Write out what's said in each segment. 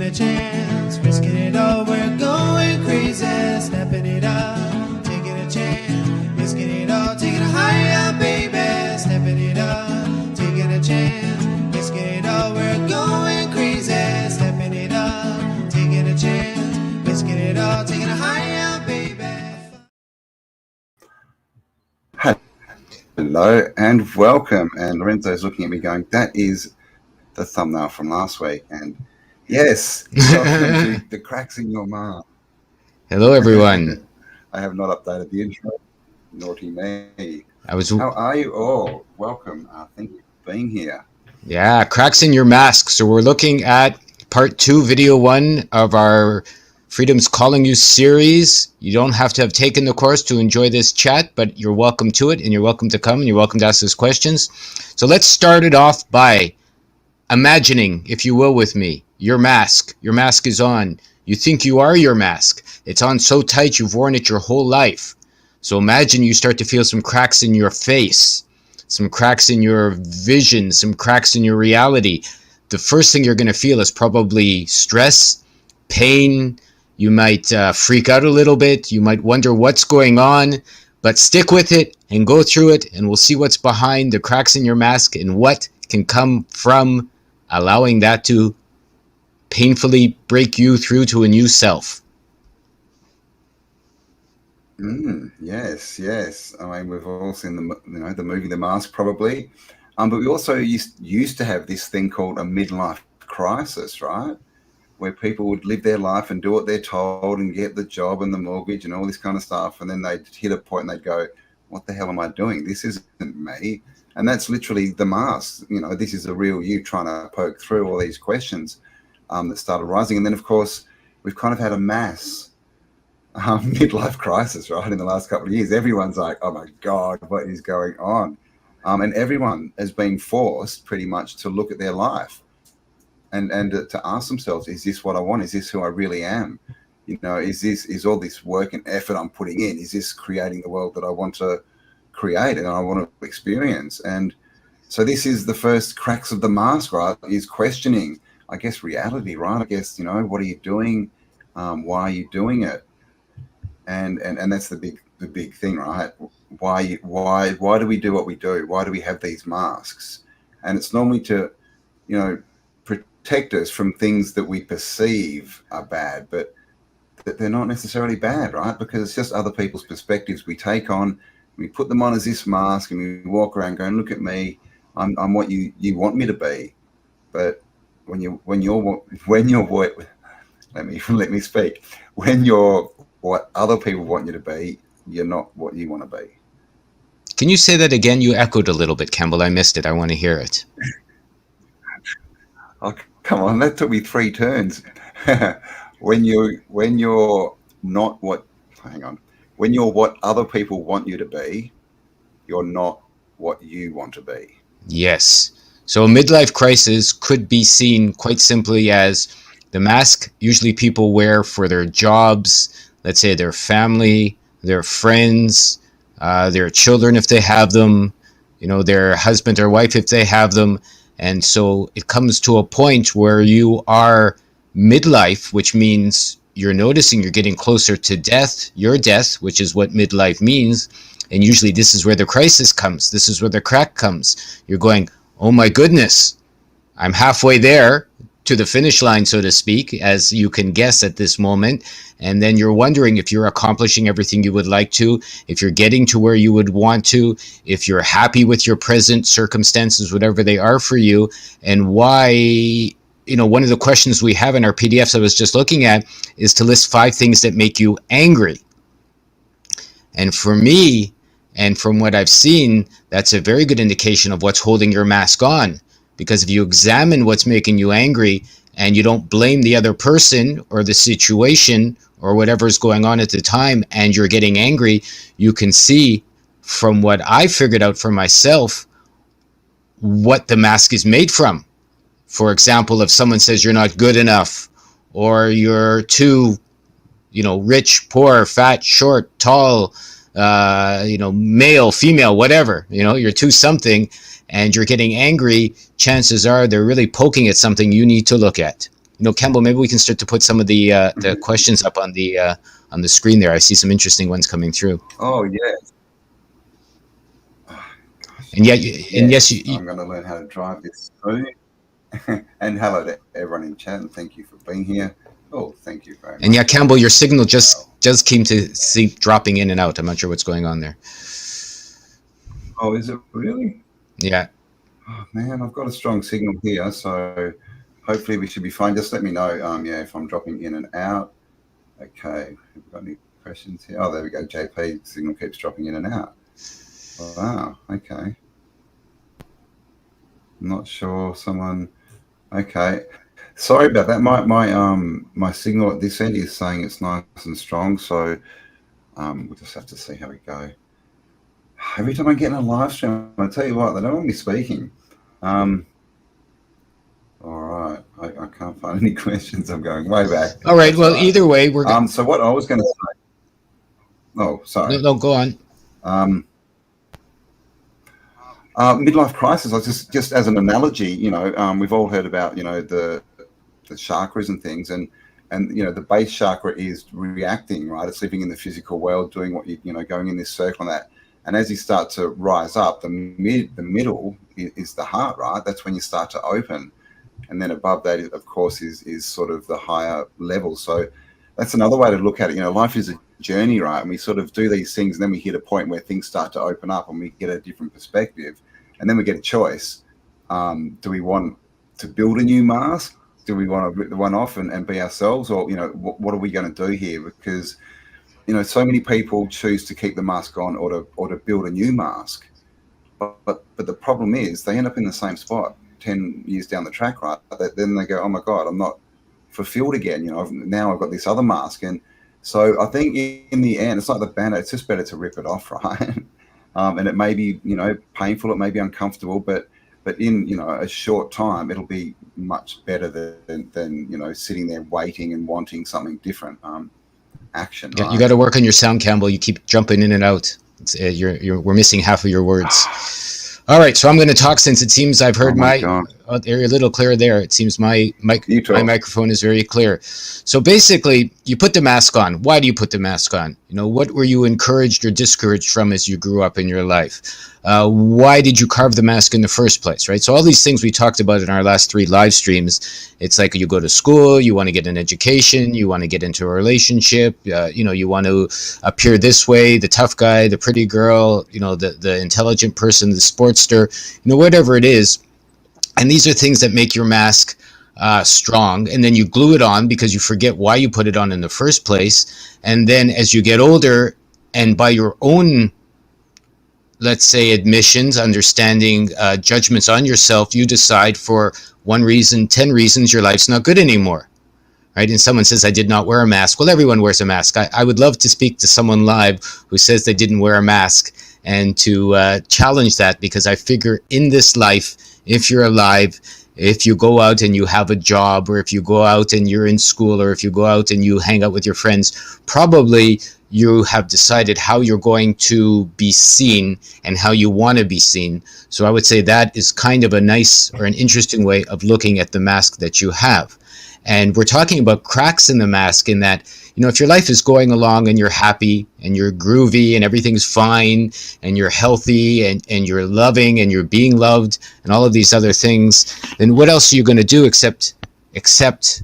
a chance, risking it all, we're going crazy, snapping it up, taking a chance, risking it all, taking it higher, baby, snapping it up, taking a chance, risking it all, we're going crazy, snapping it up, taking a chance, risking it all, taking it higher, baby. Hello and welcome. And Lorenzo's looking at me going, that is the thumbnail from last week. And yes, welcome to the Cracks in Your Mask. Hello, everyone. I have not updated the intro. Naughty me. How are you all? Welcome. Thank you for being here. Yeah, Cracks in Your Mask. So we're looking at part 2, video 1 of our Freedom's Calling You series. You don't have to have taken the course to enjoy this chat, but you're welcome to it, and you're welcome to come, and you're welcome to ask us questions. So let's start it off by imagining, if you will, with me, your mask. Your mask is on. You think you are your mask. It's on so tight you've worn it your whole life. So imagine you start to feel some cracks in your face, some cracks in your vision, some cracks in your reality. The first thing you're going to feel is probably stress, pain. You might freak out a little bit. You might wonder what's going on, but stick with it and go through it, and we'll see what's behind the cracks in your mask and what can come from allowing that to painfully break you through to a new self. Yes. I mean, we've all seen the movie The Mask, probably, but we also used to have this thing called a midlife crisis, right? Where people would live their life and do what they're told and get the job and the mortgage and all this kind of stuff. And then they'd hit a point and they'd go, what the hell am I doing? This isn't me. And that's literally the mask. This is the real you trying to poke through all these questions that started rising. And then, of course, we've kind of had a mass midlife crisis, right, in the last couple of years. Everyone's like, oh, my God, what is going on? And everyone has been forced pretty much to look at their life. And to ask themselves, is this what I want? Is this who I really am? Is all this work and effort I'm putting in, is this creating the world that I want to create and I want to experience? And so this is the first cracks of the mask, right? Is questioning, I guess, reality, right? I guess, what are you doing? Why are you doing it? And that's the big thing, right? Why do we do what we do? Why do we have these masks? And it's normally to, protect us from things that we perceive are bad, but that they're not necessarily bad, right? Because it's just other people's perspectives we take on, we put them on as this mask, and we walk around going, look at me, I'm what you want me to be. But when you're let me speak. When you're what other people want you to be, you're not what you want to be. Can you say that again? You echoed a little bit, Campbell. I missed it. I want to hear it. Oh, come on, that took me 3 turns. When you're not what, when you're what other people want you to be, you're not what you want to be. Yes. So a midlife crisis could be seen quite simply as the mask usually people wear for their jobs, let's say their family, their friends, their children if they have them, their husband or wife if they have them. And so it comes to a point where you are midlife, which means you're noticing you're getting closer to death, your death, which is what midlife means. And usually this is where the crisis comes. This is where the crack comes. You're going, oh my goodness, I'm halfway there to the finish line, so to speak, as you can guess at this moment. And then you're wondering if you're accomplishing everything you would like to, if you're getting to where you would want to, if you're happy with your present circumstances, whatever they are for you, and why. One of the questions we have in our PDFs I was just looking at is to list 5 things that make you angry. And for me, and from what I've seen, that's a very good indication of what's holding your mask on. Because if you examine what's making you angry and you don't blame the other person or the situation or whatever's going on at the time and you're getting angry, you can see from what I figured out for myself what the mask is made from. For example, if someone says you're not good enough or you're too, rich, poor, fat, short, tall, male, female, whatever, you're too something and you're getting angry, chances are they're really poking at something you need to look at. Campbell, maybe we can start to put some of the questions up on the screen there. I see some interesting ones coming through. Oh, yeah. And yes, I'm going to learn how to drive this soon. And hello to everyone in chat, and thank you for being here. Oh, thank you very much. And yeah, Campbell, your signal just came to see dropping in and out. I'm not sure what's going on there. Oh, is it really? Yeah. Oh, man, I've got a strong signal here, so hopefully we should be fine. Just let me know, if I'm dropping in and out. Okay, have we got any questions here? Oh, there we go. JP, signal keeps dropping in and out. Wow, okay. Not sure someone. Okay, sorry about that. My signal at this end is saying it's nice and strong, so we'll just have to see how we go. Every time I get in a live stream, I tell you what, they don't want me speaking. All right, I can't find any questions. I'm going way back. All right. Well, either way, we're. So what I was going to say. Oh, sorry. No, go on. Midlife crisis. I was just as an analogy. We've all heard about the chakras and things, and the base chakra is reacting, right? It's living in the physical world, doing what going in this circle and that. And as you start to rise up, the middle is the heart, right? That's when you start to open. And then above that, of course, is sort of the higher level. So that's another way to look at it. Life is a journey, right? And we sort of do these things, and then we hit a point where things start to open up and we get a different perspective. And then we get a choice. Do we want to build a new mask? Do we want to rip the one off and be ourselves? Or, what are we going to do here? Because so many people choose to keep the mask on or to build a new mask. But the problem is they end up in the same spot 10 years down the track, right? Then they go, oh my God, I'm not fulfilled again. Now I've got this other mask. And so I think in the end, it's like the banner. It's just better to rip it off, right? And it may be, painful. It may be uncomfortable, but in, a short time, it'll be much better than sitting there waiting and wanting something different. Action. Yeah, right? you got to work on your sound, Campbell. You keep jumping in and out. We're missing half of your words. All right, so I'm going to talk since it seems I've heard you're a little clear there. It seems my microphone is very clear. So basically, you put the mask on. Why do you put the mask on? What were you encouraged or discouraged from as you grew up in your life? Why did you carve the mask in the first place, right? So all these things we talked about in our last 3 live streams, it's like you go to school, you want to get an education, you want to get into a relationship, you want to appear this way, the tough guy, the pretty girl, the intelligent person, the sportster, whatever it is. And these are things that make your mask strong, and then you glue it on because you forget why you put it on in the first place. And then as you get older, and by your own, let's say, admissions, understanding, judgments on yourself, you decide for 1 reason, 10 reasons your life's not good anymore, right? And someone says, I did not wear a mask. Well, everyone wears a mask. I would love to speak to someone live who says they didn't wear a mask and to challenge that, because I figure in this life, if you're alive, if you go out and you have a job, or if you go out and you're in school, or if you go out and you hang out with your friends, probably you have decided how you're going to be seen and how you want to be seen. So I would say that is kind of a nice or an interesting way of looking at the mask that you have. And we're talking about cracks in the mask, in that, if your life is going along and you're happy and you're groovy and everything's fine and you're healthy and you're loving and you're being loved and all of these other things, then what else are you going to do except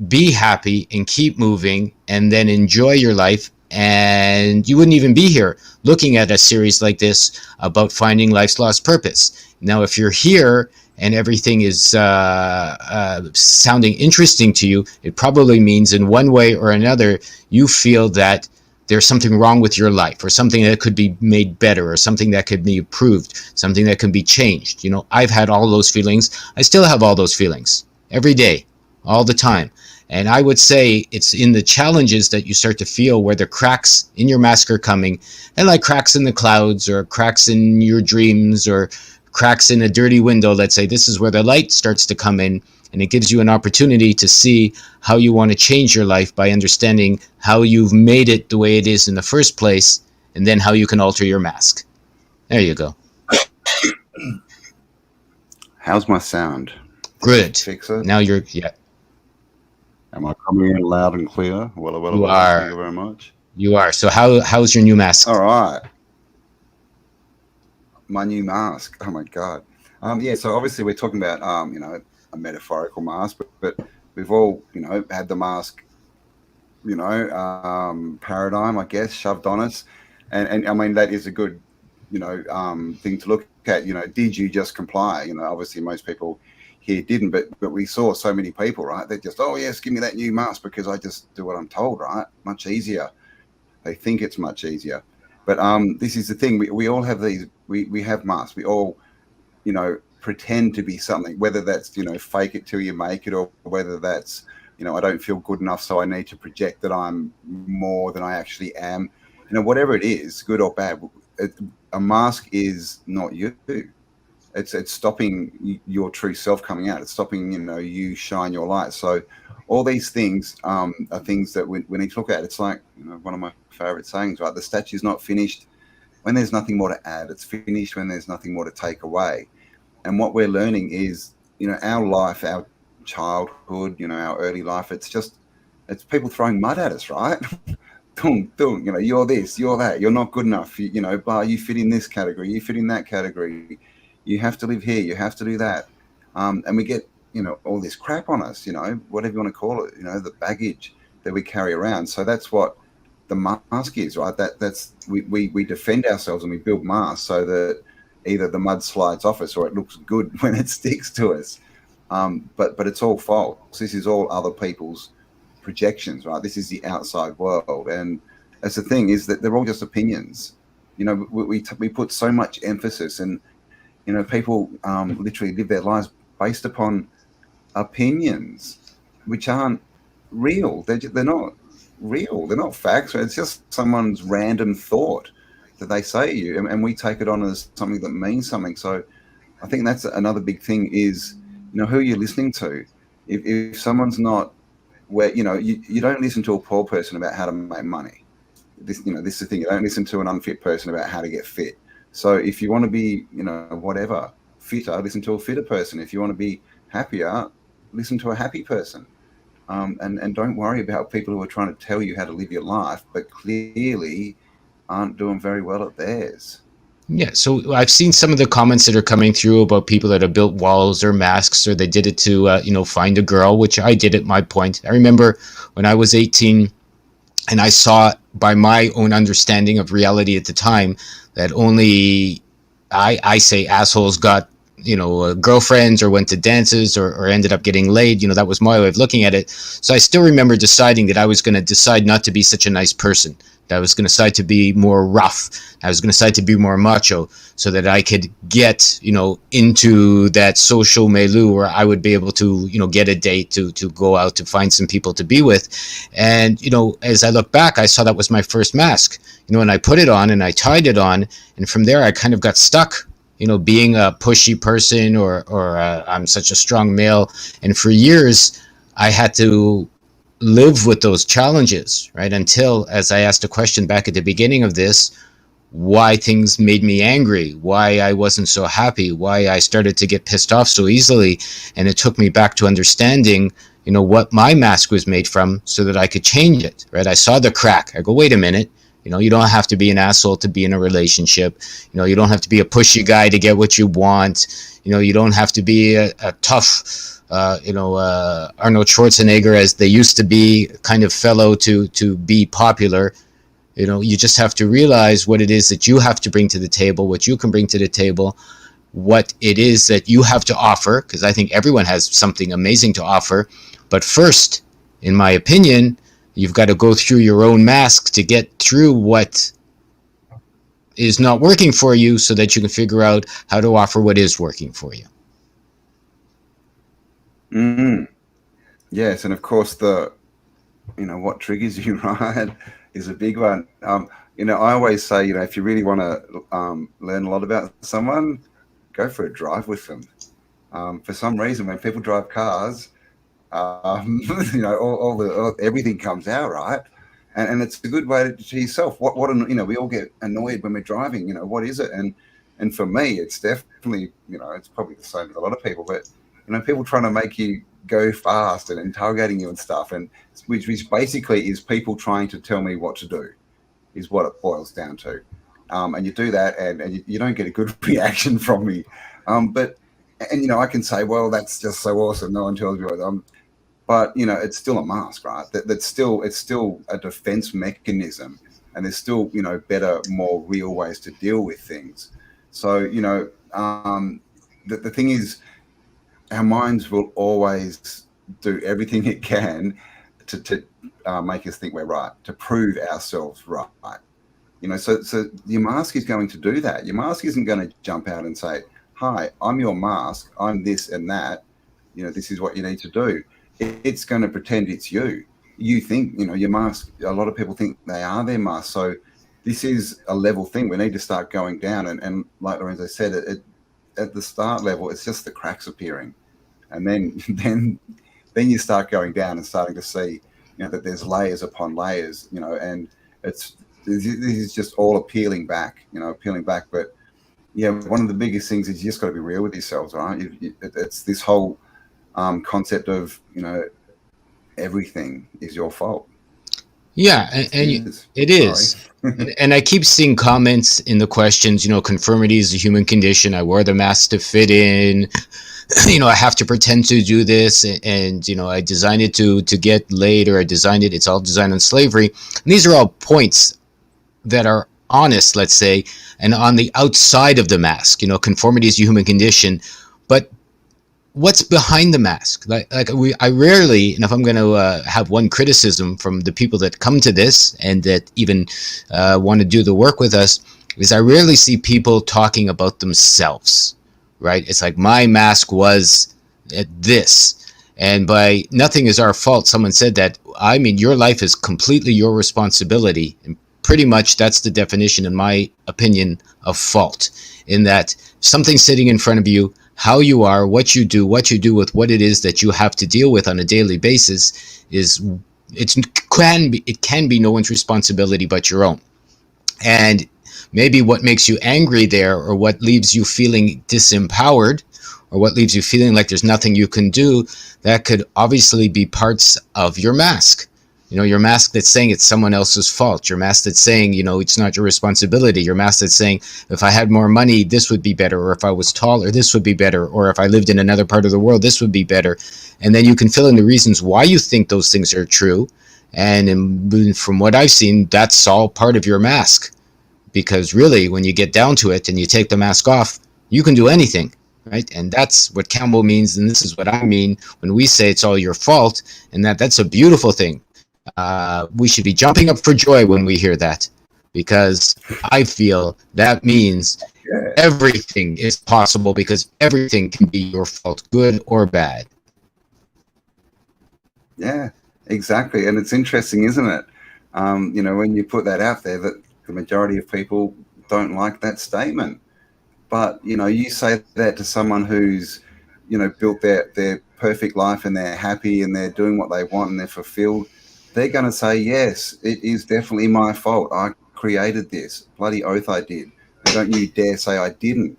be happy and keep moving and then enjoy your life? And you wouldn't even be here looking at a series like this about finding life's lost purpose. Now, if you're here and everything is sounding interesting to you, it probably means in one way or another you feel that there's something wrong with your life, or something that could be made better, or something that could be improved, something that can be changed. I've had all those feelings. I still have all those feelings every day, all the time. And I would say it's in the challenges that you start to feel where the cracks in your mask are coming, and like cracks in the clouds, or cracks in your dreams, or cracks in a dirty window, let's say. This is where the light starts to come in, and it gives you an opportunity to see how you want to change your life by understanding how you've made it the way it is in the first place, and then how you can alter your mask. There you go. How's my sound? Good. Fix it? Now you're, yeah. Am I coming in loud and clear? Well, well, You well. Thank are. you very much. You are. So how's your new All mask? right. My new mask. Oh my god. Yeah. So obviously we're talking about a metaphorical mask, but we've all had the mask paradigm, I guess, shoved on us, and I mean that is a good thing to look at. Did you just comply? Obviously most people here didn't, but we saw so many people, right? They just, oh yes, give me that new mask because I just do what I'm told, right? Much easier. They think it's much easier. But this is the thing. We all have these. We have masks. We all pretend to be something. Whether that's fake it till you make it, or whether that's I don't feel good enough, so I need to project that I'm more than I actually am. Whatever it is, good or bad, a mask is not you. It's stopping your true self coming out. It's stopping you shine your light. So all these things are things that we need to look at. It's like one of my favorite sayings, right? The statue's not finished when there's nothing more to add. It's finished when there's nothing more to take away. And what we're learning is our life, our childhood, our early life. It's people throwing mud at us, right? Dung, dung, you're this, you're that, you're not good enough. Blah, you fit in this category, you fit in that category. You have to live here, you have to do that. And we get, all this crap on us, whatever you want to call it, the baggage that we carry around. So that's what the mask is, right? That's we defend ourselves and we build masks so that either the mud slides off us or it looks good when it sticks to us. But it's all false. This is all other people's projections, right? This is the outside world, and that's the thing, is that they're all just opinions. We put so much emphasis, and people literally live their lives based upon opinions, which aren't real. They're not real. They're not facts. It's just someone's random thought that they say to you, and we take it on as something that means something. So I think that's another big thing is, who you're listening to. If someone's not where, you don't listen to a poor person about how to make money. This is the thing. You don't listen to an unfit person about how to get fit. So if you want to be, whatever, fitter, listen to a fitter person. If you want to be happier, listen to a happy person. And don't worry about people who are trying to tell you how to live your life, but clearly aren't doing very well at theirs. Yeah, so I've seen some of the comments that are coming through about people that have built walls or masks, or they did it to, find a girl, which I did at my point. I remember when I was 18, and I saw by my own understanding of reality at the time that only I say assholes got girlfriends or went to dances or ended up getting laid. That was my way of looking at it. So I still remember deciding that I was going to decide not to be such a nice person, that I was going to decide to be more rough, I was going to decide to be more macho, so that I could get into that social milieu where I would be able to get a date, to go out, to find some people to be with. And as I look back, I saw that was my first mask, and I put it on and I tied it on, and from there I kind of got stuck, being a pushy person, or I'm such a strong male. And for years, I had to live with those challenges, right? Until, as I asked a question back at the beginning of this, why things made me angry, why I wasn't so happy, why I started to get pissed off so easily. And it took me back to understanding, what my mask was made from, so that I could change it, right? I saw the crack. I go, wait a minute. You don't have to be an asshole to be in a relationship. You don't have to be a pushy guy to get what you want. You don't have to be a tough, Arnold Schwarzenegger, as they used to be, kind of fellow to be popular. You just have to realize what it is that you have to bring to the table, what you can bring to the table, what it is that you have to offer, because I think everyone has something amazing to offer. But first, in my opinion, you've got to go through your own mask to get through what is not working for you, so that you can figure out how to offer what is working for you. Yes, and of course what triggers you, right, is a big one. I always say, if you really want to learn a lot about someone, go for a drive with them. For some reason, when people drive cars, everything comes out, right? And it's a good way to yourself. We all get annoyed when we're driving. What is it? And for me, it's definitely, it's probably the same with a lot of people. But people trying to make you go fast and interrogating you and stuff, and which basically is people trying to tell me what to do, is what it boils down to. And you do that, and you don't get a good reaction from me. But and I can say, well, that's just so awesome. No one tells me what. But it's still a mask, right? It's still a defense mechanism, and there's still better, more real ways to deal with things. So the thing is, our minds will always do everything it can to make us think we're right, to prove ourselves right. So your mask is going to do that. Your mask isn't going to jump out and say, "Hi, I'm your mask. I'm this and that. This is what you need to do." It's going to pretend it's you. You think, your mask, a lot of people think they are their mask. So this is a level thing. We need to start going down. And like Lorenzo said, at the start level, it's just the cracks appearing. And then you start going down and starting to see, that there's layers upon layers, and this is just all peeling back. But yeah, one of the biggest things is you just got to be real with yourselves, right? It's this whole concept of everything is your fault. Yeah, and it is. And I keep seeing comments in the questions, conformity is a human condition. I wear the mask to fit in. I have to pretend to do this, and I designed it to get laid, or I designed it. It's all designed on slavery. And these are all points that are honest, let's say, and on the outside of the mask. Conformity is a human condition, but what's behind the mask? I rarely, and if I'm going to have one criticism from the people that come to this and that even want to do the work with us, is I rarely see people talking about themselves, right? It's like, my mask was at this, and by nothing is our fault. Someone said that. I mean, your life is completely your responsibility, and pretty much that's the definition, in my opinion, of fault, in that something's sitting in front of you. How you are, what you do with what it is that you have to deal with on a daily basis it can be no one's responsibility but your own. And maybe what makes you angry there, or what leaves you feeling disempowered, or what leaves you feeling like there's nothing you can do, that could obviously be parts of your mask. Your mask that's saying it's someone else's fault. Your mask that's saying, it's not your responsibility. Your mask that's saying, if I had more money, this would be better. Or if I was taller, this would be better. Or if I lived in another part of the world, this would be better. And then you can fill in the reasons why you think those things are true. And from what I've seen, that's all part of your mask. Because really, when you get down to it and you take the mask off, you can do anything. Right? And that's what Campbell means. And this is what I mean when we say it's all your fault. And that's a beautiful thing. We should be jumping up for joy when we hear that, because I feel that means everything is possible, because everything can be your fault, good or bad. Yeah, exactly. And it's interesting, isn't it? When you put that out there, that the majority of people don't like that statement. But, you say that to someone who's, built their perfect life, and they're happy and they're doing what they want and they're fulfilled. They're going to say, yes, it is definitely my fault. I created this. Bloody oath I did. And don't you dare say I didn't.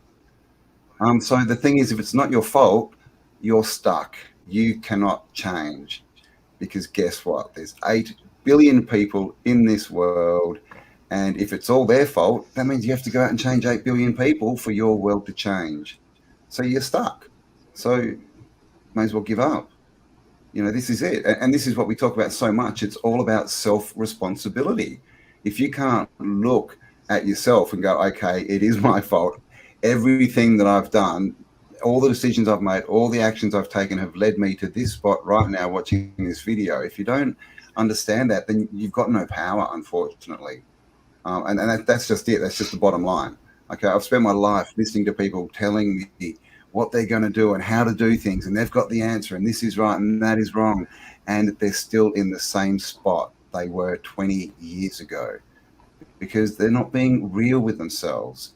So the thing is, if it's not your fault, you're stuck. You cannot change. Because guess what? There's 8 billion people in this world. And if it's all their fault, that means you have to go out and change 8 billion people for your world to change. So you're stuck. So may as well give up. This is it. And this is what we talk about so much. It's all about self-responsibility. If you can't look at yourself and go, okay, it is my fault. Everything that I've done, all the decisions I've made, all the actions I've taken have led me to this spot right now watching this video. If you don't understand that, then you've got no power, unfortunately. And that's just it. That's just the bottom line. Okay, I've spent my life listening to people telling me what they're going to do and how to do things, and they've got the answer, and this is right and that is wrong, and they're still in the same spot they were 20 years ago, because they're not being real with themselves.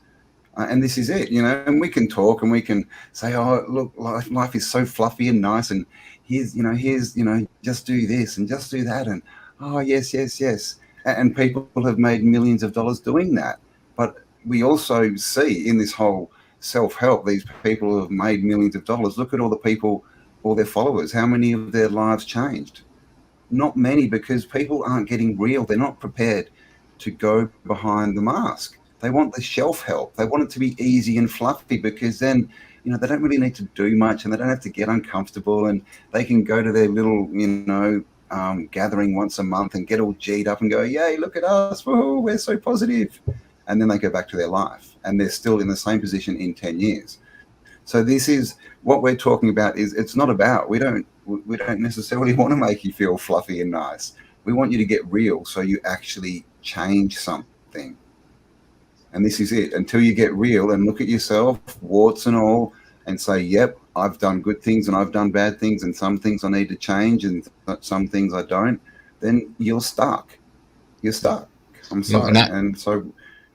And this is it, and we can talk and we can say, oh, look, life is so fluffy and nice, and here's just do this and just do that, and oh, yes. And people have made millions of dollars doing that. But we also see in this whole self-help, these people who have made millions of dollars, look at all the people or their followers, how many of their lives changed? Not many, because people aren't getting real. They're not prepared to go behind the mask. They want the shelf help. They want it to be easy and fluffy, because then, they don't really need to do much, and they don't have to get uncomfortable, and they can go to their little, gathering once a month and get all G'd up and go, yay, look at us. Whoa, we're so positive. And then they go back to their life, and they're still in the same position in 10 years. So this is what we're talking about. Is it's not about, we don't necessarily want to make you feel fluffy and nice. We want you to get real, so you actually change something. And this is it. Until you get real and look at yourself, warts and all, and say, yep, I've done good things and I've done bad things, and some things I need to change and some things I don't, then you're stuck. You're stuck. I'm sorry. And so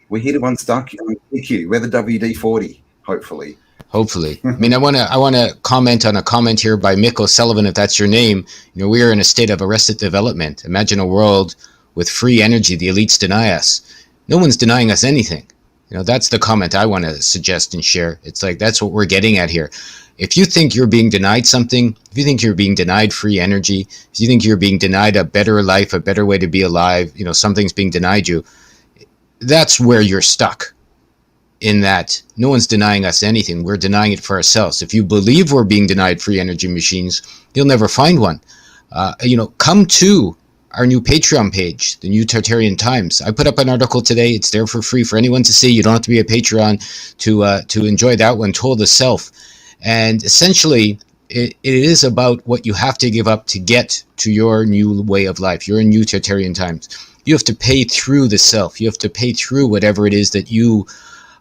we're here to unstuck you. We're the WD-40, hopefully. Hopefully. I mean, I want to comment on a comment here by Mick O'Sullivan, if that's your name. We are in a state of arrested development. Imagine a world with free energy. The elites deny us. No one's denying us anything. That's the comment I want to suggest and share. It's like, that's what we're getting at here. If you think you're being denied something, if you think you're being denied free energy, if you think you're being denied a better life, a better way to be alive, something's being denied you, that's where you're stuck. In that no one's denying us anything. We're denying it for ourselves. If you believe we're being denied free energy machines, you'll never find one. Come to our new Patreon page, the New Tartarian Times. I put up an article today. It's there for free for anyone to see. You don't have to be a Patreon to enjoy that one, Told the Self. And essentially, it is about what you have to give up to get to your new way of life, your New Tartarian Times. You have to pay through the self. You have to pay through whatever it is that you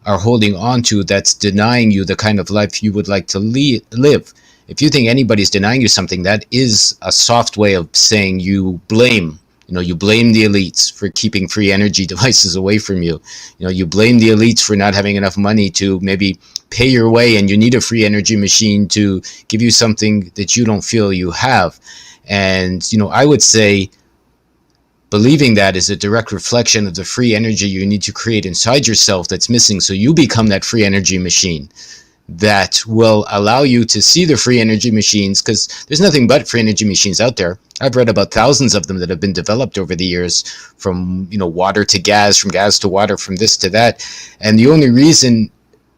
are holding on to that's denying you the kind of life you would like to live. If you think anybody's denying you something, that is a soft way of saying you blame. You blame the elites for keeping free energy devices away from you. You blame the elites for not having enough money to maybe pay your way, and you need a free energy machine to give you something that you don't feel you have. And, I would say, believing that is a direct reflection of the free energy you need to create inside yourself that's missing, so you become that free energy machine that will allow you to see the free energy machines, because there's nothing but free energy machines out there. I've read about thousands of them that have been developed over the years, from water to gas, from gas to water, from this to that. And the only reason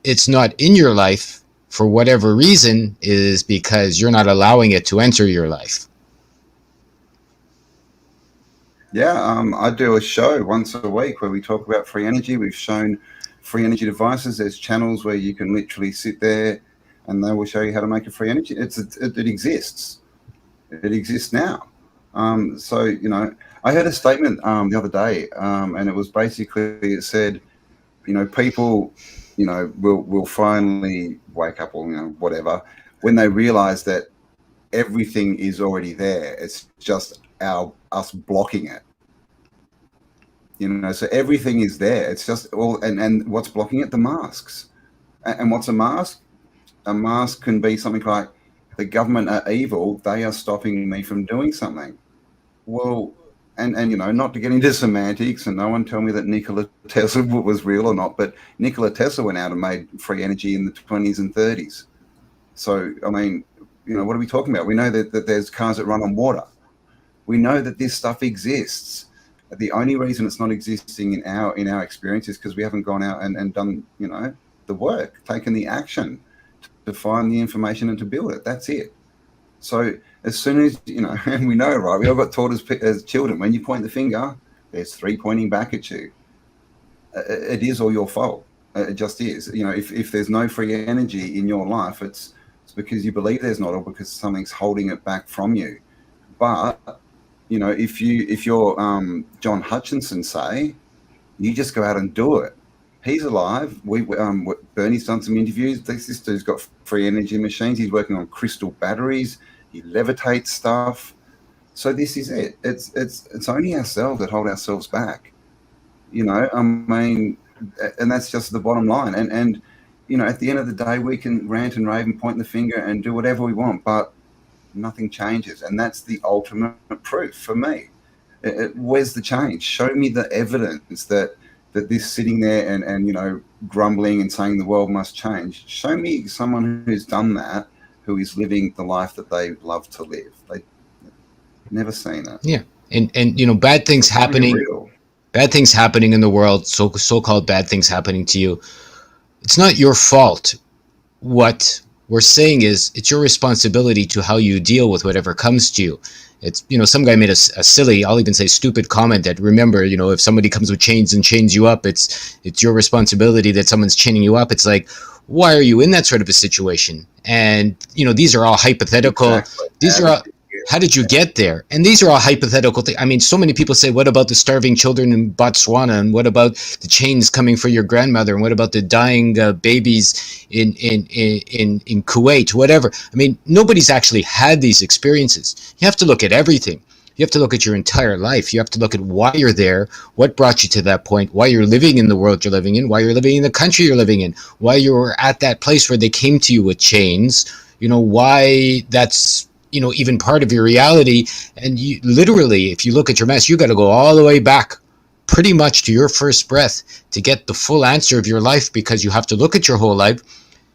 it's not in your life, for whatever reason, is because you're not allowing it to enter your life. Yeah, I do a show once a week where we talk about free energy. We've shown free energy devices. There's channels where you can literally sit there and they will show you how to make a free energy. It exists. It exists now. So, I heard a statement the other day, and it was basically, it said, people, will finally wake up, or, whatever, when they realize that everything is already there. It's just us blocking it. So everything is there. It's just all, and what's blocking it? The masks. And what's a mask? A mask can be something like, the government are evil, they are stopping me from doing something. Well, and not to get into semantics, and no one tell me that Nikola Tesla was real or not, but Nikola Tesla went out and made free energy in the 20s and 30s. So, I mean, what are we talking about? We know that there's cars that run on water. We know that this stuff exists. The only reason it's not existing in our experience is because we haven't gone out and done, the work, taken the action to find the information and to build it. That's it. So as soon as, and we know, right, we all got taught as children, when you point the finger, there's three pointing back at you. It is all your fault. It just is. If there's no free energy in your life, it's because you believe there's not, or because something's holding it back from you. But if you're John Hutchinson, say, you just go out and do it. He's alive. Bernie's done some interviews. This dude's got free energy machines. He's working on crystal batteries. He levitates stuff. So this is it. It's only ourselves that hold ourselves back. I mean, and that's just the bottom line. And at the end of the day, we can rant and rave and point the finger and do whatever we want, but nothing changes. And that's the ultimate proof for me. Where's the change? Show me the evidence that this sitting there and grumbling and saying the world must change. Show me someone who's done that who is living the life that they love to live. They never seen it. Yeah. And you know, bad things It's not even happening, real. bad things happening in the world, so-called bad things happening to you. It's not your fault. What we're saying is it's your responsibility to how you deal with whatever comes to you. It's, you know, some guy made a silly, I'll even say stupid comment that, remember, you know, if somebody comes with chains and chains you up, it's your responsibility that someone's chaining you up. It's like, why are you in that sort of a situation? And, you know, these are all hypothetical. Exactly. These are all, how did you get there? And these are all hypothetical things. I mean, so many people say, what about the starving children in Botswana? And what about the chains coming for your grandmother? And what about the dying babies in Kuwait? Whatever. I mean, nobody's actually had these experiences. You have to look at everything. You have to look at your entire life. You have to look at why you're there, what brought you to that point, why you're living in the world you're living in, why you're living in the country you're living in, why you were at that place where they came to you with chains, you know, why that's, you know, even part of your reality. And you literally, if you look at your mess, you got to go all the way back pretty much to your first breath to get the full answer of your life, because you have to look at your whole life,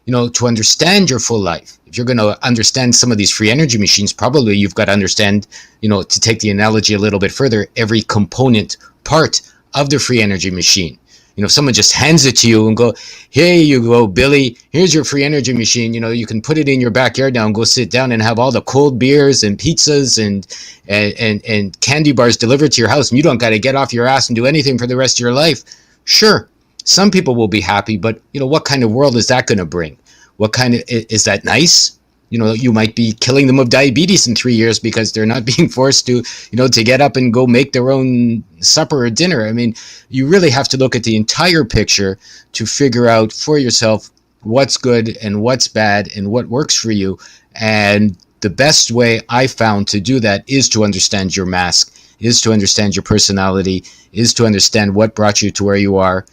you know, to understand your full life. If you're going to understand some of these free energy machines, probably you've got to understand, you know, to take the analogy a little bit further, every component part of the free energy machine. You know, if someone just hands it to you and go, here you go, Billy, here's your free energy machine. You know, you can put it in your backyard now and go sit down and have all the cold beers and pizzas and candy bars delivered to your house. And you don't got to get off your ass and do anything for the rest of your life. Sure, some people will be happy, but, you know, what kind of world is that going to bring? What kind of, is that nice? You know, you might be killing them of diabetes in 3 years because they're not being forced to, you know, to get up and go make their own supper or dinner. I mean, you really have to look at the entire picture to figure out for yourself what's good and what's bad and what works for you. And the best way I found to do that is to understand your mask, is to understand your personality, is to understand what brought you to where you are.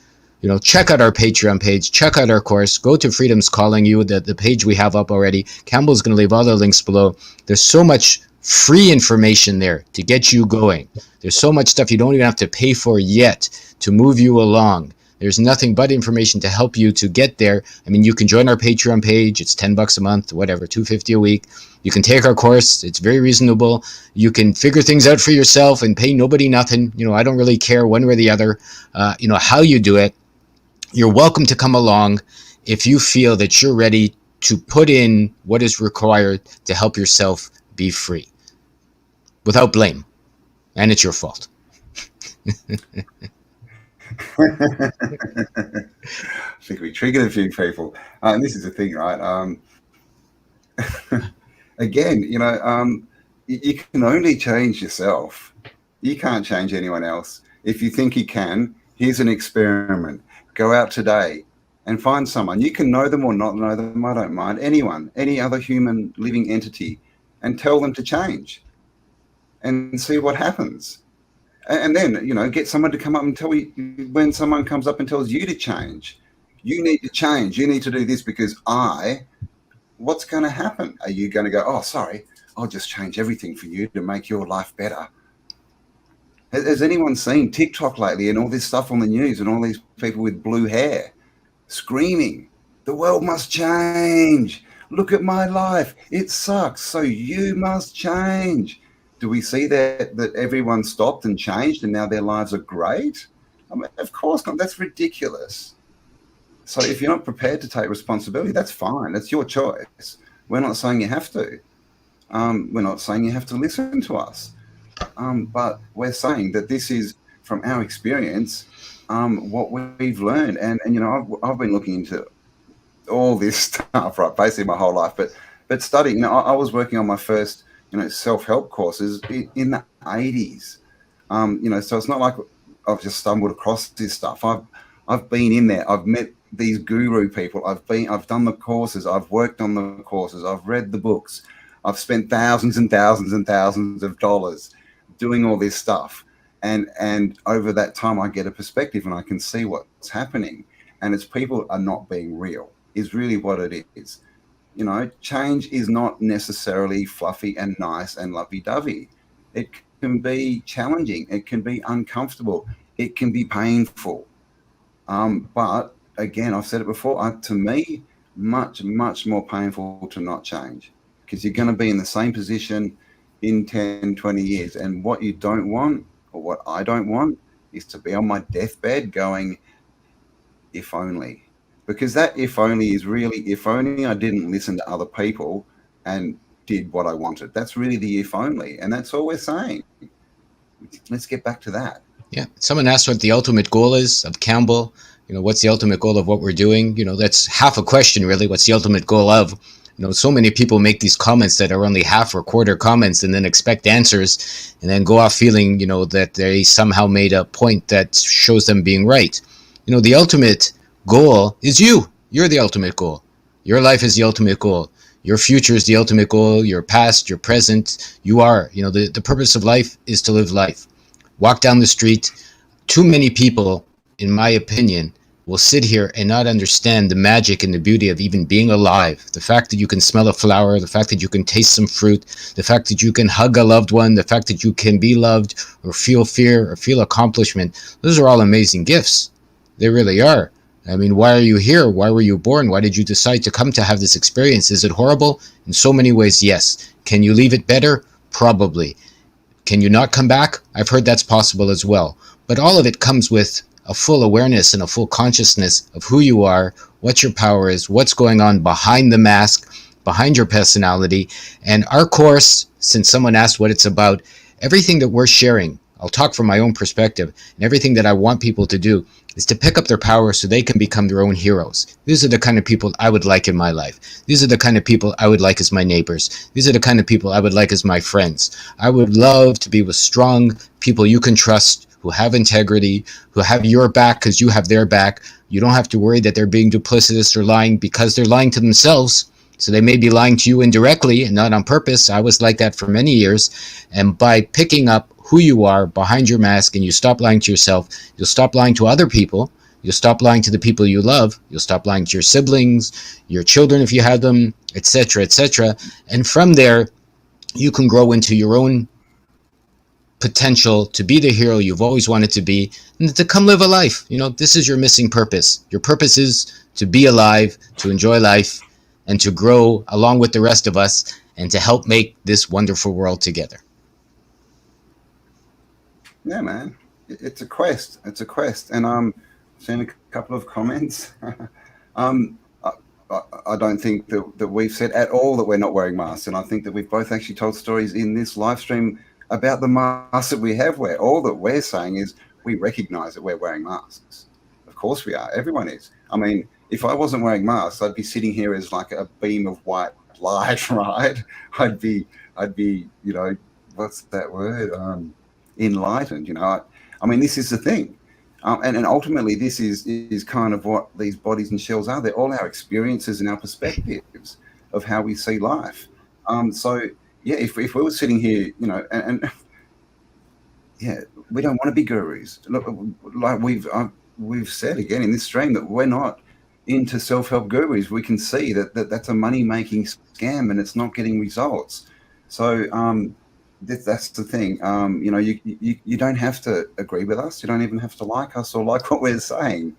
You know, check out our Patreon page, check out our course, go to Freedom's Calling You, the page we have up already. Campbell's going to leave all the links below. There's so much free information there to get you going. There's so much stuff you don't even have to pay for yet to move you along. There's nothing but information to help you to get there. I mean, you can join our Patreon page. It's $10 a month, whatever, $2.50 a week. You can take our course. It's very reasonable. You can figure things out for yourself and pay nobody nothing. You know, I don't really care one way or the other, you know, how you do it. You're welcome to come along if you feel that you're ready to put in what is required to help yourself be free without blame. And it's your fault. I think we triggered a few people. And this is the thing, right? Again, you know, you can only change yourself. You can't change anyone else. If you think you can, here's an experiment. Go out today and find someone. You can know them or not know them. I don't mind. Anyone, any other human living entity, and tell them to change and see what happens. And then, you know, get someone to come up and tell you, when someone comes up and tells you to change, you need to change. You need to do this because what's going to happen? Are you going to go, oh, sorry, I'll just change everything for you to make your life better? Has anyone seen TikTok lately and all this stuff on the news and all these people with blue hair screaming, the world must change. Look at my life. It sucks. So you must change. Do we see that everyone stopped and changed and now their lives are great? I mean, of course not. That's ridiculous. So if you're not prepared to take responsibility, that's fine. That's your choice. We're not saying you have to. We're not saying you have to listen to us. But we're saying that this is, from our experience, what we've learned. And you know, I've been looking into all this stuff, right, basically my whole life. But studying, you know, I was working on my first, you know, self-help courses in the 80s. You know, so it's not like I've just stumbled across this stuff. I've been in there. I've met these guru people. I've done the courses. I've worked on the courses. I've read the books. I've spent thousands and thousands and thousands of dollars doing all this stuff. And over that time, I get a perspective and I can see what's happening. And it's people are not being real is really what it is. You know, change is not necessarily fluffy and nice and lovey-dovey. It can be challenging. It can be uncomfortable. It can be painful. But again, I've said it before, to me, much, much more painful to not change, because you're going to be in the same position in 10, 20 years. And what you don't want, or what I don't want, is to be on my deathbed going, if only. Because that if only is really, if only I didn't listen to other people and did what I wanted. That's really the if only. And that's all we're saying. Let's get back to that. Yeah. Someone asked what the ultimate goal is of Campbell. What's the ultimate goal of what we're doing? That's half a question, really. What's the ultimate goal of? So many people make these comments that are only half or quarter comments and then expect answers and then go off feeling, that they somehow made a point that shows them being right. The ultimate goal is you. You're the ultimate goal. Your life is the ultimate goal. Your future is the ultimate goal. Your past, your present, you are. The purpose of life is to live life. Walk down the street. Too many people, in my opinion, will sit here and not understand the magic and the beauty of even being alive. The fact that you can smell a flower, the fact that you can taste some fruit, the fact that you can hug a loved one, the fact that you can be loved or feel fear or feel accomplishment. Those are all amazing gifts. They really are. I mean, why are you here? Why were you born? Why did you decide to come to have this experience? Is it horrible? In so many ways, yes. Can you leave it better? Probably. Can you not come back? I've heard that's possible as well. But all of it comes with a full awareness and a full consciousness of who you are, what your power is, what's going on behind the mask, behind your personality. And our course, since someone asked what it's about, everything that we're sharing, I'll talk from my own perspective, and everything that I want people to do is to pick up their power so they can become their own heroes. These are the kind of people I would like in my life. These are the kind of people I would like as my neighbors. These are the kind of people I would like as my friends. I would love to be with strong people you can trust, who have integrity, who have your back because you have their back. You don't have to worry that they're being duplicitous or lying because they're lying to themselves. So they may be lying to you indirectly and not on purpose. I was like that for many years. And by picking up who you are behind your mask and you stop lying to yourself, you'll stop lying to other people. You'll stop lying to the people you love. You'll stop lying to your siblings, your children if you have them, etc., etc. And from there, you can grow into your own potential to be the hero you've always wanted to be and to come live a life. This is your missing purpose. Your purpose is to be alive, to enjoy life, and to grow along with the rest of us and to help make this wonderful world together. Yeah, man. It's a quest. It's a quest. And I've seen a couple of comments. I don't think that we've said at all that we're not wearing masks. And I think that we've both actually told stories in this live stream about the masks that we have wear. All that we're saying is we recognize that we're wearing masks. Of course we are. Everyone is. I mean, if I wasn't wearing masks, I'd be sitting here as like a beam of white light, right? I'd be, what's that word? Enlightened, I mean, this is the thing. And ultimately, this is kind of what these bodies and shells are. They're all our experiences and our perspectives of how we see life. So, yeah, if we were sitting here, and yeah, we don't want to be gurus. Look, like we've said again in this stream that we're not into self-help gurus. We can see that that's a money-making scam and it's not getting results. So that's the thing. You don't have to agree with us. You don't even have to like us or like what we're saying.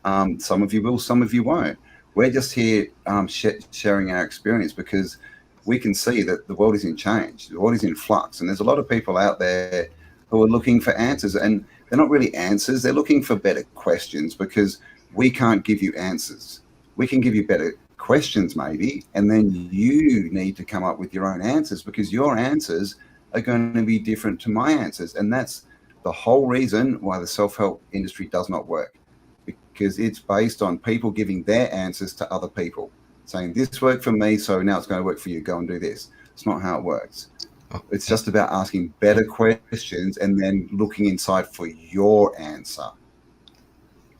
Some of you will, some of you won't. We're just here sharing our experience because we can see that the world is in change. The world is in flux. And there's a lot of people out there who are looking for answers. And they're not really answers. They're looking for better questions because we can't give you answers. We can give you better questions maybe, and then you need to come up with your own answers because your answers are going to be different to my answers. And that's the whole reason why the self-help industry does not work, because it's based on people giving their answers to other people, saying this worked for me, so now it's going to work for you. Go and do this. It's not how it works. It's just about asking better questions and then looking inside for your answer.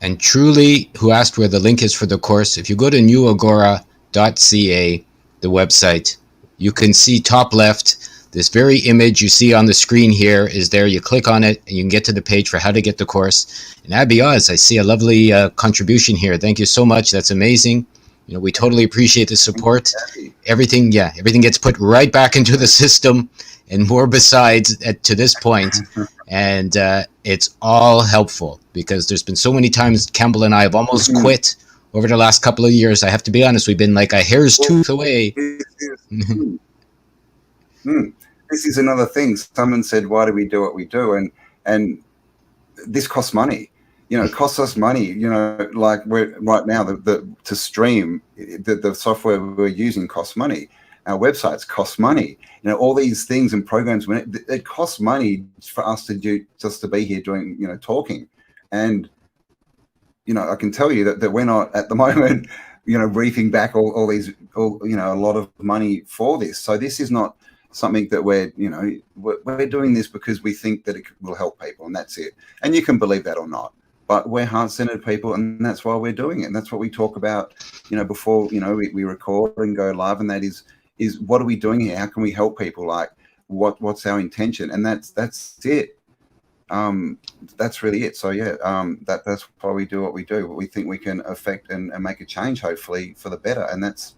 And Truly, who asked where the link is for the course, if you go to newagora.ca, the website, you can see top left, this very image you see on the screen here is there. You click on it and you can get to the page for how to get the course. And Abby Oz, I see a lovely contribution here. Thank you so much. That's amazing. We totally appreciate the support. Everything gets put right back into the system and more besides to this point. And it's all helpful because there's been so many times Campbell and I have almost quit over the last couple of years, I have to be honest, we've been like a hair's tooth away. Mm, mm. This is another thing. Someone said, "Why do we do what we do?" And this costs money. It costs us money. Like we're right now, to stream the software we're using costs money. Our websites cost money. All these things and programs, it costs money for us to do, just to be here doing, talking. And I can tell you that we're not at the moment, reaping back all these, a lot of money for this. So this is not something that we're doing this because we think that it will help people, and that's it. And you can believe that or not, but we're heart-centered people, and that's why we're doing it. And that's what we talk about, before, we record and go live. And that is what are we doing here? How can we help people? Like what's our intention? And that's it. That's really it. So yeah, that's why we do what we do. We think we can affect and make a change, hopefully for the better. And that's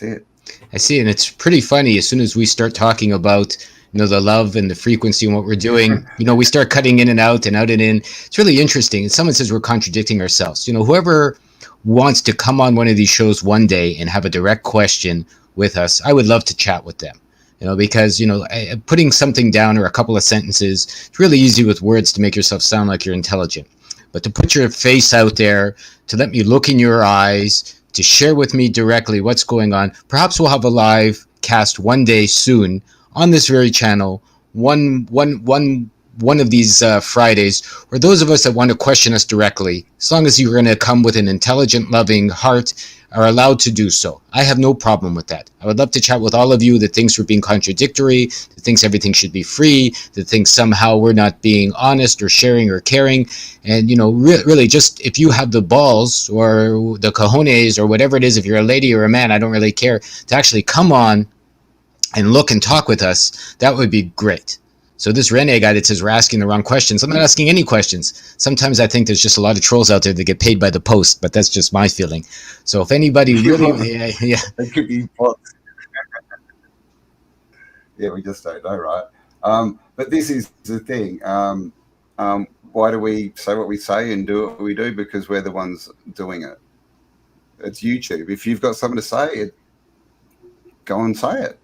it. I see. And it's pretty funny. As soon as we start talking about, the love and the frequency and what we're doing, we start cutting in and out and out and in. It's really interesting. And someone says we're contradicting ourselves. Whoever wants to come on one of these shows one day and have a direct question with us, I would love to chat with them. Because, putting something down or a couple of sentences, it's really easy with words to make yourself sound like you're intelligent. But to put your face out there, to let me look in your eyes, to share with me directly what's going on. Perhaps we'll have a live cast one day soon on this very channel, one of these Fridays, or those of us that want to question us directly, as long as you're going to come with an intelligent, loving heart, are allowed to do so. I have no problem with that. I would love to chat with all of you that thinks we're being contradictory, that thinks everything should be free, that thinks somehow we're not being honest or sharing or caring. And, really just if you have the balls or the cojones or whatever it is, if you're a lady or a man, I don't really care, to actually come on and look and talk with us, that would be great. So this Rene guy that says we're asking the wrong questions, I'm not asking any questions. Sometimes I think there's just a lot of trolls out there that get paid by the post, but that's just my feeling. So if anybody really, yeah. It could be bots. Yeah, we just don't know, right? But this is the thing. Why do we say what we say and do what we do? Because we're the ones doing it. It's YouTube. If you've got something to say, go and say it.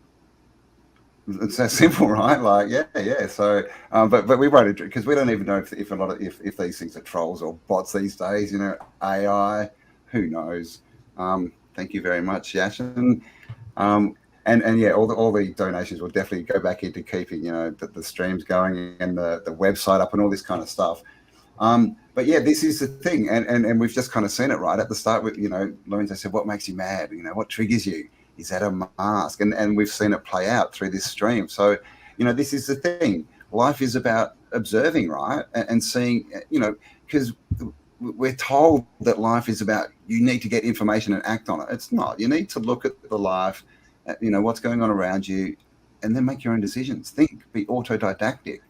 It's that simple, right? Like, yeah. So, but we won't, because we don't even know if these things are trolls or bots these days. AI, who knows? Thank you very much, Yashin. And yeah, all the donations will definitely go back into keeping the streams going and the website up and all this kind of stuff. But yeah, this is the thing, and we've just kind of seen it right at the start with Lorenzo said, "What makes you mad? What triggers you? Is that a mask?" And we've seen it play out through this stream. So, this is the thing. Life is about observing, right? And seeing, because we're told that life is about you need to get information and act on it. It's not. You need to look at the life, what's going on around you, and then make your own decisions. Think, be autodidactic.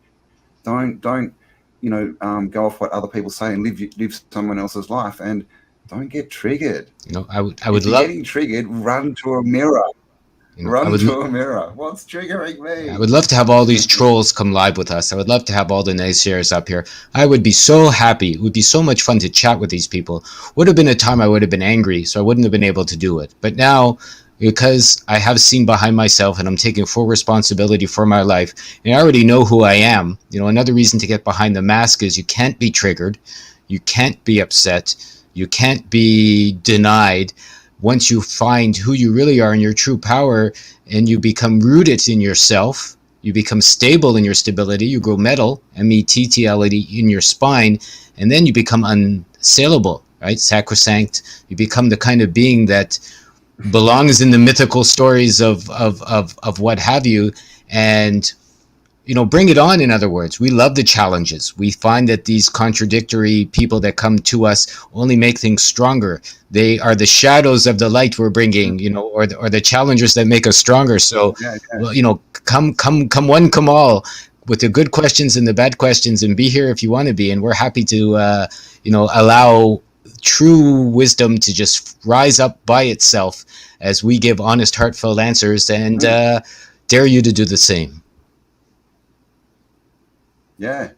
Don't go off what other people say and live someone else's life. And don't get triggered. I would if you're love getting triggered. Run to a mirror. Run to a mirror. What's triggering me? I would love to have all these trolls come live with us. I would love to have all the naysayers up here. I would be so happy. It would be so much fun to chat with these people. Would have been a time I would have been angry, so I wouldn't have been able to do it. But now, because I have seen behind myself and I'm taking full responsibility for my life, and I already know who I am, another reason to get behind the mask is you can't be triggered. You can't be upset. You can't be denied. Once you find who you really are in your true power and you become rooted in yourself, you become stable in your stability, you grow metal, M-E-T-T-L-E, in your spine, and then you become unassailable, right? Sacrosanct. You become the kind of being that belongs in the mythical stories of what have you. And bring it on. In other words, we love the challenges. We find that these contradictory people that come to us only make things stronger. They are the shadows of the light we're bringing, or the challengers that make us stronger. So, well, come one, come all, with the good questions and the bad questions, and be here if you want to be. And we're happy to, allow true wisdom to just rise up by itself as we give honest, heartfelt answers, and dare you to do the same. Yeah.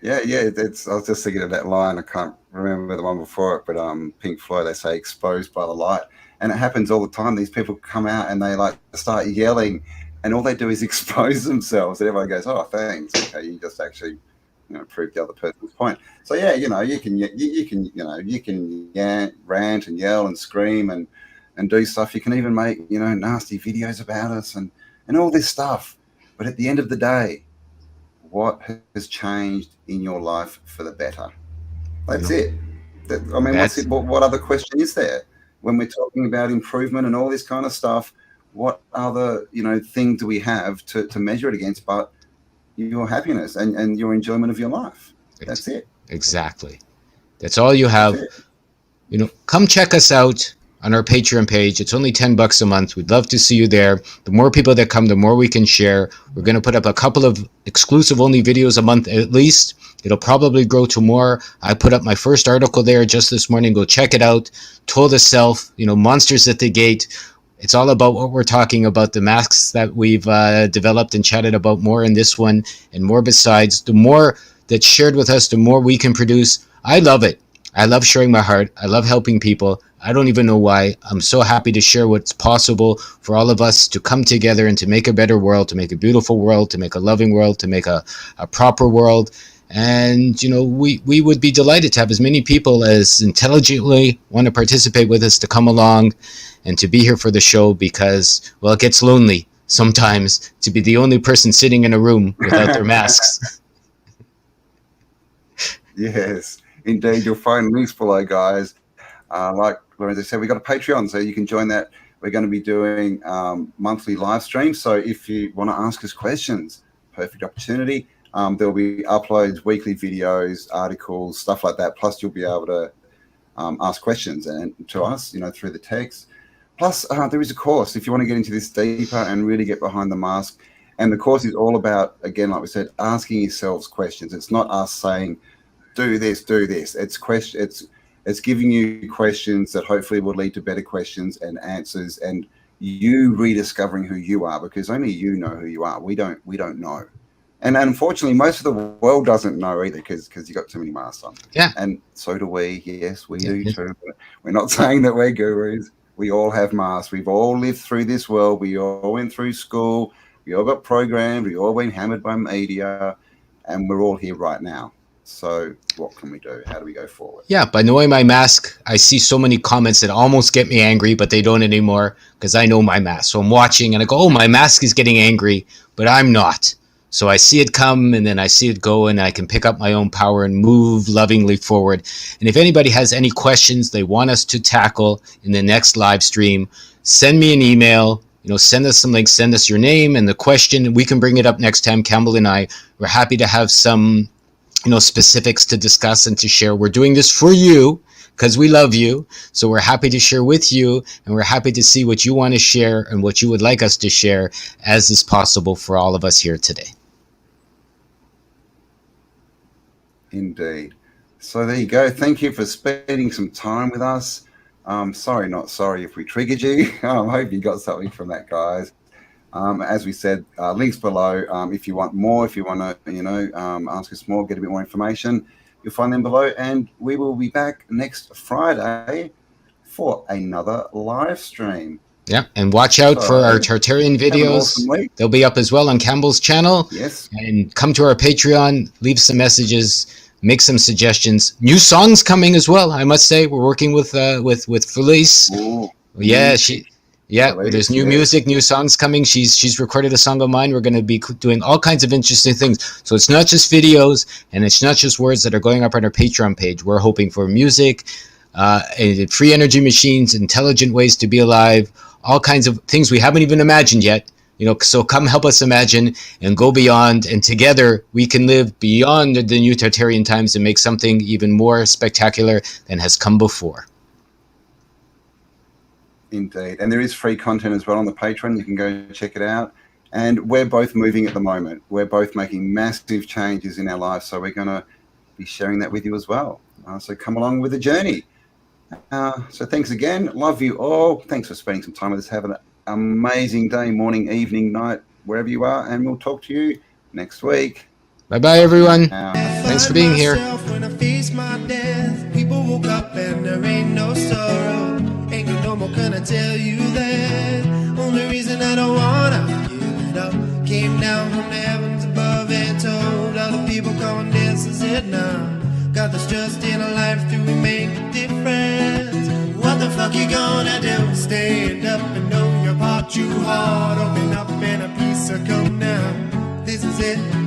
Yeah, it's. I was just thinking of that line. I can't remember the one before it, but Pink Floyd. They say "exposed by the light," and it happens all the time. These people come out and they like start yelling, and all they do is expose themselves. And everyone goes, "Oh, thanks. Okay, you just actually, proved the other person's point." So yeah, you can rant and yell and scream and do stuff. You can even make nasty videos about us and all this stuff. But at the end of the day, what has changed in your life for the better? You That's know, it. I mean, what's that's it? What other question is there when we're talking about improvement and all this kind of stuff? What other thing do we have to measure it against? But your happiness and your enjoyment of your life. That's it. exactly. That's all you That's have. it. Come check us out on our Patreon page. It's only $10 a month. We'd love to see you there. The more people that come, the more we can share. We're going to put up a couple of exclusive only videos a month at least. It'll probably grow to more. I put up my first article there just this morning. Go check it out. Told the Self, Monsters at the Gate. It's all about what we're talking about, the masks that we've developed and chatted about more in this one and more besides. The more that's shared with us, the more we can produce. I love it. I love sharing my heart. I love helping people. I don't even know why. I'm so happy to share what's possible for all of us to come together and to make a better world, to make a beautiful world, to make a loving world, to make a proper world. And, we would be delighted to have as many people as intelligently want to participate with us to come along and to be here for the show because, well, it gets lonely sometimes to be the only person sitting in a room without their masks. Yes, indeed. You'll find links below, guys. Like Lorenzo said, we've got a Patreon, so you can join that. We're going to be doing monthly live streams. So if you want to ask us questions, perfect opportunity. There'll be uploads, weekly videos, articles, stuff like that. Plus, you'll be able to ask questions and to us, through the text. Plus, there is a course if you want to get into this deeper and really get behind the mask. And the course is all about, again, like we said, asking yourselves questions. It's not us saying, do this, do this. It's giving you questions that hopefully will lead to better questions and answers, and you rediscovering who you are, because only you know who you are. We don't know. And unfortunately, most of the world doesn't know either because you got too many masks on. Yeah. And so do we. Yes, we do too. But we're not saying that we're gurus. We all have masks. We've all lived through this world. We all went through school. We all got programmed. We all been hammered by media. And we're all here right now. So what can we do? How do we go forward? Yeah, by knowing my mask, I see so many comments that almost get me angry, but they don't anymore because I know my mask. So I'm watching and I go, oh, my mask is getting angry, but I'm not. So I see it come and then I see it go and I can pick up my own power and move lovingly forward. And if anybody has any questions they want us to tackle in the next live stream, send me an email. Send us some links, send us your name and the question. We can bring it up next time. Campbell and I, we're happy to have some specifics to discuss and to share. We're doing this for you because we love you. So we're happy to share with you, and we're happy to see what you want to share and what you would like us to share as is possible for all of us here today. Indeed. So there you go. Thank you for spending some time with us. Sorry, not sorry if we triggered you. I hope you got something from that, guys. As we said, links below. If you want more, if you want to, ask us more, get a bit more information, you'll find them below. And we will be back next Friday for another live stream. Yeah, and watch out for our Tartarian videos. Awesome. They'll be up as well on Campbell's channel. Yes. And come to our Patreon, leave some messages, make some suggestions. New songs coming as well, I must say. We're working with Felice. Ooh. Yeah, there's new music, new songs coming. She's recorded a song of mine. We're going to be doing all kinds of interesting things. So it's not just videos and it's not just words that are going up on our Patreon page. We're hoping for music, free energy machines, intelligent ways to be alive, all kinds of things we haven't even imagined yet. So come help us imagine and go beyond, and together we can live beyond the new Tartarian times and make something even more spectacular than has come before. Indeed. And there is free content as well on the Patreon. You can go check it out. And we're both moving at the moment. We're both making massive changes in our lives. So we're going to be sharing that with you as well. So come along with the journey. So thanks again. Love you all. Thanks for spending some time with us. Have an amazing day, morning, evening, night, wherever you are. And we'll talk to you next week. Bye-bye, everyone. Thanks for being here. When I face my death, people woke up and there ain't no sorrow. Ain't got no more gonna tell you that. Only reason I don't wanna give it up. Came down from the heavens above and told all the people come and dance and said now. Got this trust in a life, do we make a difference? What the fuck you gonna do? Stand up and know your part too hard. Open up and a piece of come now. This is it.